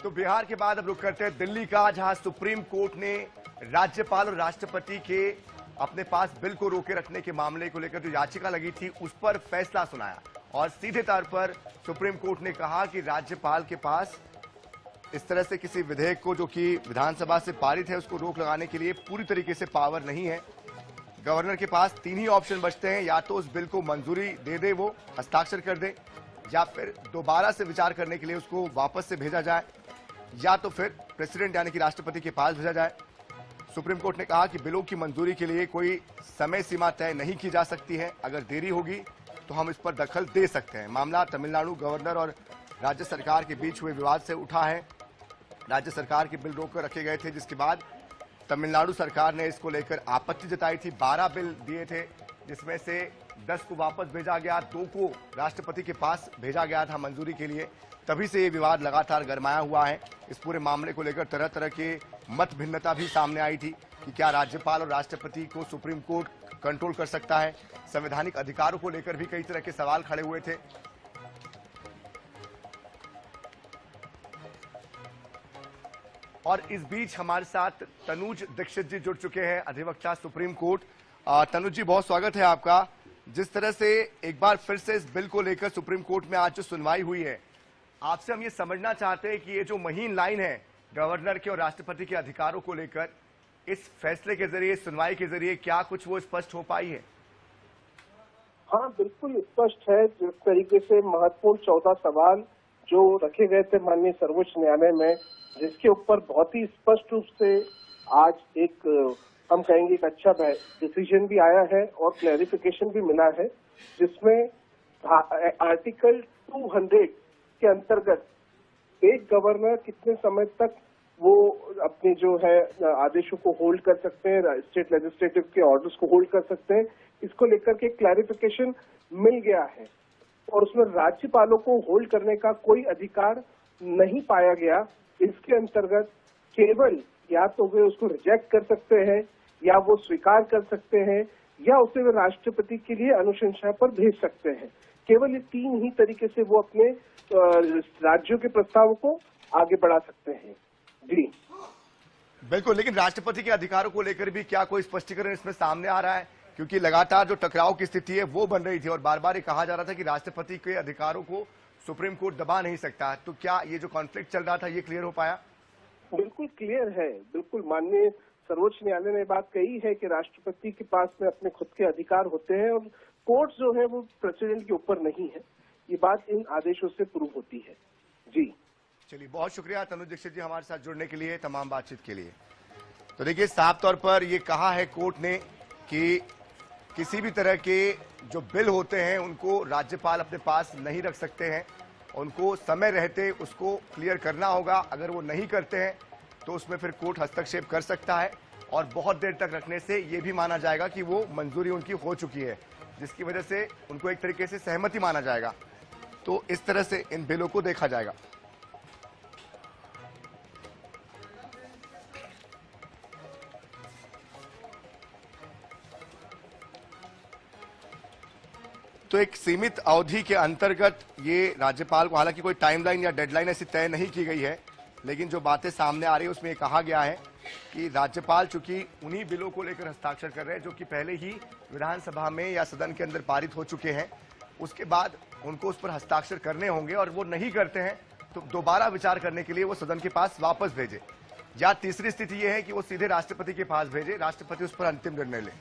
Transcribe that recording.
तो बिहार के बाद अब रुक करते हैं दिल्ली का, जहां सुप्रीम कोर्ट ने राज्यपाल और राष्ट्रपति के अपने पास बिल को रोके रखने के मामले को लेकर जो याचिका लगी थी उस पर फैसला सुनाया। और सीधे तौर पर सुप्रीम कोर्ट ने कहा कि राज्यपाल के पास इस तरह से किसी विधेयक को जो कि विधानसभा से पारित है उसको रोक लगाने के लिए पूरी तरीके से पावर नहीं है। गवर्नर के पास तीन ही ऑप्शन बचते हैं, या तो उस बिल को मंजूरी दे दे, वो हस्ताक्षर कर दे, या फिर दोबारा से विचार करने के लिए उसको वापस से भेजा जाए, या तो फिर प्रेसिडेंट यानी कि राष्ट्रपति के पास भेजा जाए। सुप्रीम कोर्ट ने कहा कि बिलों की मंजूरी के लिए कोई समय सीमा तय नहीं की जा सकती है, अगर देरी होगी तो हम इस पर दखल दे सकते हैं। मामला तमिलनाडु गवर्नर और राज्य सरकार के बीच हुए विवाद से उठा है। राज्य सरकार के बिल रोक कर रखे गए थे, जिसके बाद तमिलनाडु सरकार ने इसको लेकर आपत्ति जताई थी। 12 बिल दिए थे, जिसमें से 10 को वापस भेजा गया, 2 को राष्ट्रपति के पास भेजा गया था मंजूरी के लिए। तभी से ये विवाद लगातार गरमाया हुआ है। इस पूरे मामले को लेकर तरह तरह के मत भिन्नता भी सामने आई थी कि क्या राज्यपाल और राष्ट्रपति को सुप्रीम कोर्ट कंट्रोल कर सकता है। संवैधानिक अधिकारों को लेकर भी कई तरह के सवाल खड़े हुए थे। और इस बीच हमारे साथ तनुज दीक्षित जी जुड़ चुके हैं, अधिवक्ता सुप्रीम कोर्ट। तनुज जी, बहुत स्वागत है आपका। जिस तरह से एक बार फिर से इस बिल को लेकर सुप्रीम कोर्ट में आज जो सुनवाई हुई है, आपसे हम ये समझना चाहते हैं कि ये जो महीन लाइन है गवर्नर के और राष्ट्रपति के अधिकारों को लेकर, इस फैसले के जरिए, सुनवाई के जरिए क्या कुछ वो स्पष्ट हो पाई है? हाँ, बिल्कुल स्पष्ट है। जिस तरीके से महत्वपूर्ण 14 सवाल जो रखे गए थे माननीय सर्वोच्च न्यायालय में, जिसके ऊपर बहुत ही स्पष्ट रूप से आज एक हम कहेंगे एक अच्छा डिसीजन भी आया है और क्लैरिफिकेशन भी मिला है, जिसमें आर्टिकल 200 के अंतर्गत एक गवर्नर कितने समय तक वो अपने जो है आदेशों को होल्ड कर सकते हैं, स्टेट लेजिस्लेटिव के ऑर्डर्स को होल्ड कर सकते हैं, इसको लेकर के क्लैरिफिकेशन मिल गया है। और उसमें राज्यपालों को होल्ड करने का कोई अधिकार नहीं पाया गया। इसके अंतर्गत केवल या तो वे उसको रिजेक्ट कर सकते हैं, या वो स्वीकार कर सकते हैं, या उसे वे राष्ट्रपति के लिए अनुशंसा पर भेज सकते हैं। केवल ये 3 ही तरीके से वो अपने राज्यों के प्रस्ताव को आगे बढ़ा सकते हैं। जी बिल्कुल, लेकिन राष्ट्रपति के अधिकारों को लेकर भी क्या कोई स्पष्टीकरण इसमें सामने आ रहा है? क्योंकि लगातार जो टकराव की स्थिति है वो बन रही थी और बार बार ये कहा जा रहा था कि राष्ट्रपति के अधिकारों को सुप्रीम कोर्ट दबा नहीं सकता। तो क्या ये जो कॉन्फ्लिक्ट चल रहा था ये क्लियर हो पाया? बिल्कुल क्लियर है। बिल्कुल माननीय सर्वोच्च न्यायालय ने बात कही है कि राष्ट्रपति के पास में अपने खुद के अधिकार होते हैं और कोर्ट जो है वो प्रेसिडेंट के ऊपर नहीं है। ये बात इन आदेशों से प्रूव होती है। जी चलिए, बहुत शुक्रिया तनुज दीक्षित जी हमारे साथ जुड़ने के लिए, तमाम बातचीत के लिए। तो देखिए, साफ तौर पर ये कहा है कोर्ट ने कि किसी भी तरह के जो बिल होते हैं उनको राज्यपाल अपने पास नहीं रख सकते हैं, उनको समय रहते उसको क्लियर करना होगा। अगर वो नहीं करते हैं तो उसमें फिर कोर्ट हस्तक्षेप कर सकता है और बहुत देर तक रखने से ये भी माना जाएगा कि वो मंजूरी उनकी हो चुकी है, जिसकी वजह से उनको एक तरीके से सहमति माना जाएगा। तो इस तरह से इन बिलों को देखा जाएगा। तो एक सीमित अवधि के अंतर्गत ये राज्यपाल को, हालांकि कोई टाइमलाइन या डेडलाइन ऐसी तय नहीं की गई है, लेकिन जो बातें सामने आ रही है उसमें ये कहा गया है कि राज्यपाल चूंकि उन्हीं बिलों को लेकर हस्ताक्षर कर रहे हैं जो कि पहले ही विधानसभा में या सदन के अंदर पारित हो चुके हैं, उसके बाद उनको उस पर हस्ताक्षर करने होंगे और वो नहीं करते हैं तो दोबारा विचार करने के लिए वो सदन के पास वापस भेजे, या तीसरी स्थिति ये है कि वो सीधे राष्ट्रपति के पास भेजे, राष्ट्रपति उस पर अंतिम निर्णय ले।